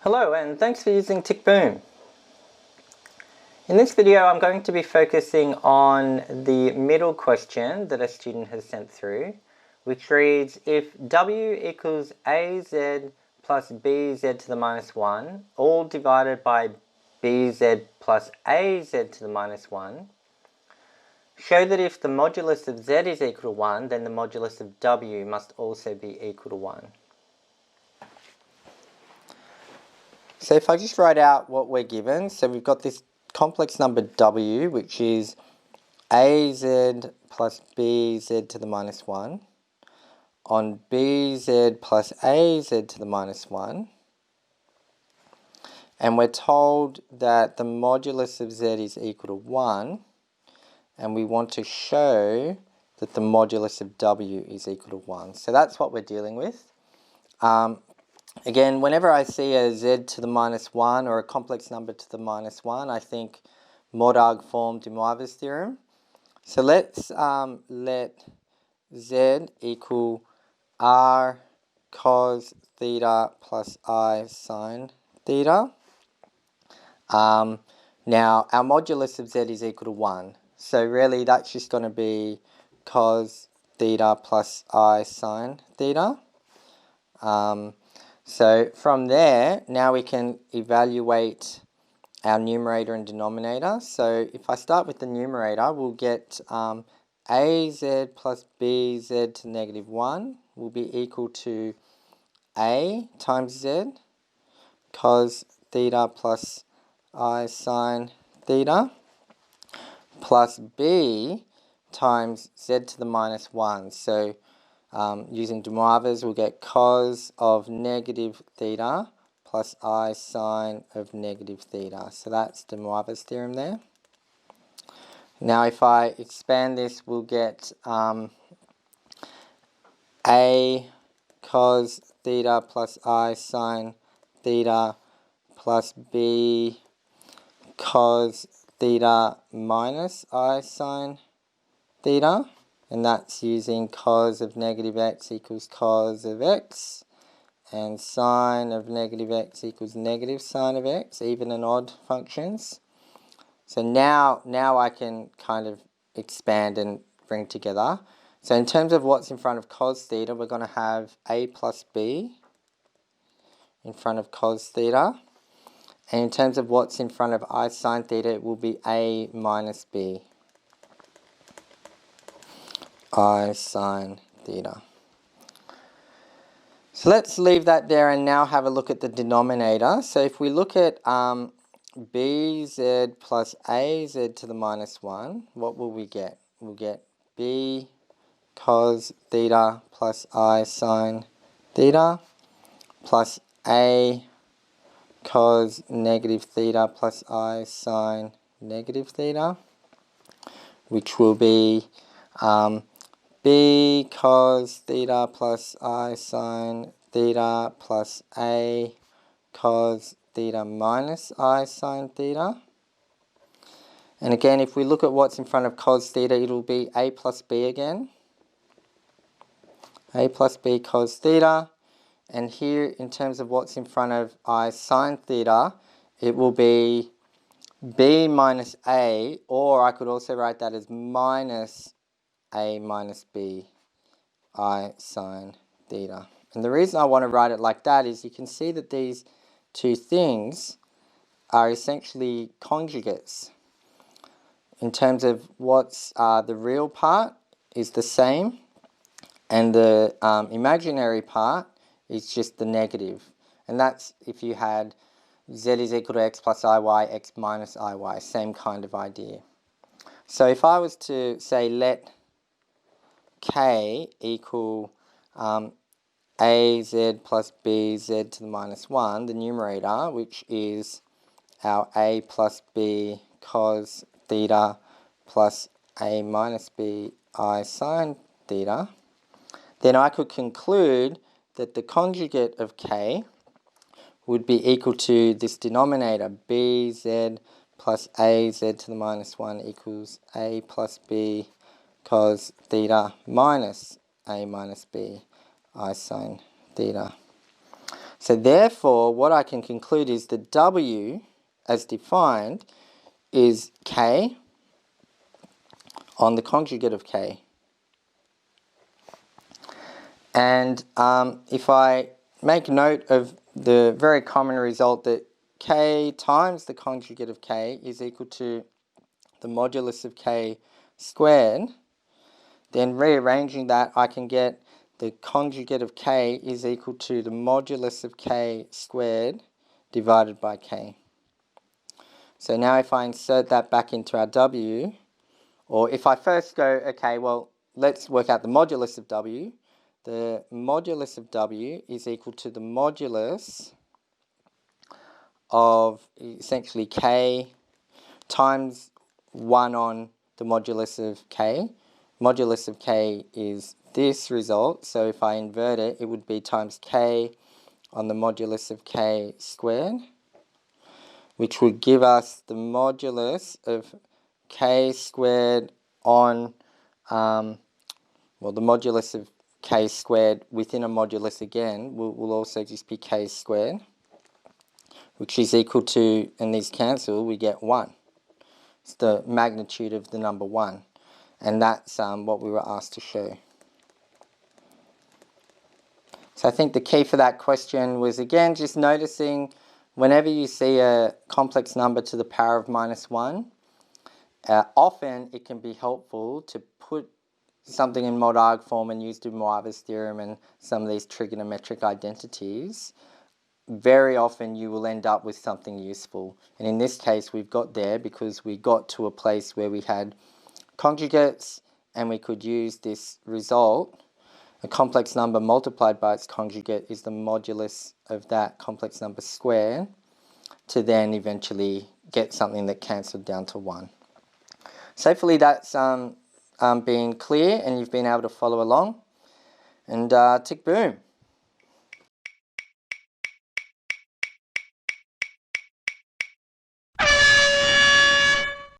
Hello and thanks for using TickBoom. In this video I'm going to be focusing on the middle question that a student has sent through, which reads, if w equals az plus bz to the minus 1, all divided by bz plus az to the minus 1, show that if the modulus of z is equal to 1, then the modulus of w must also be equal to 1. So if I just write out what we're given, so we've got this complex number w, which is az plus bz to the minus 1, on bz plus az to the minus 1, and we're told that the modulus of z is equal to 1, and we want to show that the modulus of w is equal to 1. So that's what we're dealing with. Again, whenever I see a z to the minus 1 or a complex number to the minus 1, I think mod arg form de Moivre's theorem. So let's let z equal r cos theta plus I sine theta. Now, our modulus of z is equal to 1. So really, that's just going to be cos theta plus I sine theta. So from there, now we can evaluate our numerator and denominator. So if I start with the numerator, we'll get az plus bz to negative 1 will be equal to a times z cos theta plus I sine theta plus b times z to the minus 1. So using de Moivre's, we'll get cos of negative theta plus I sine of negative theta. So that's de Moivre's theorem there. Now if I expand this, we'll get a cos theta plus I sine theta plus b cos theta minus I sine theta. And that's using cos of negative x equals cos of x, and sine of negative x equals negative sine of x, even and odd functions. So now I can kind of expand and bring together. So in terms of what's in front of cos theta, we're going to have a plus b in front of cos theta. And in terms of what's in front of I sine theta, it will be a minus b. I sine theta. So let's leave that there and now have a look at the denominator. So if we look at bz plus az to the minus 1, what will we get? We'll get b cos theta plus I sine theta plus a cos negative theta plus I sine negative theta, which will be b cos theta plus I sine theta plus a cos theta minus I sine theta. And again, if we look at what's in front of cos theta, it'll be a plus b again. A plus b cos theta. And here, in terms of what's in front of I sine theta, it will be b minus a, or I could also write that as minus a minus b I sine theta. And the reason I want to write it like that is you can see that these two things are essentially conjugates. In terms of what's the real part is the same, and the imaginary part is just the negative. And that's if you had z is equal to x plus iy, x minus iy, same kind of idea. So if I was to say let k equal az plus bz to the minus 1, the numerator, which is our a plus b cos theta plus a minus b I sine theta, then I could conclude that the conjugate of k would be equal to this denominator, bz plus az to the minus 1 equals a plus b cos theta minus a minus b I sine theta. So therefore, what I can conclude is the W, as defined, is K on the conjugate of K. And if I make note of the very common result that K times the conjugate of K is equal to the modulus of K squared, then rearranging that, I can get the conjugate of K is equal to the modulus of K squared divided by K. So now if I insert that back into our W, or if I first go, okay, well, let's work out the modulus of W. The modulus of W is equal to the modulus of essentially K times 1 on the modulus of K. Modulus of K is this result, so if I invert it, it would be times K on the modulus of K squared, which would give us the modulus of K squared on, the modulus of K squared within a modulus again will also just be K squared, which is equal to, and these cancel, we get 1. It's the magnitude of the number 1. And that's what we were asked to show. So I think the key for that question was, again, just noticing whenever you see a complex number to the power of -1, often it can be helpful to put something in mod arg form and use de Moivre's theorem and some of these trigonometric identities. Very often you will end up with something useful. And in this case, we've got there because we got to a place where we had conjugates and we could use this result. A complex number multiplied by its conjugate is the modulus of that complex number squared, to then eventually get something that cancelled down to 1. So hopefully that's been clear and you've been able to follow along. And tick boom.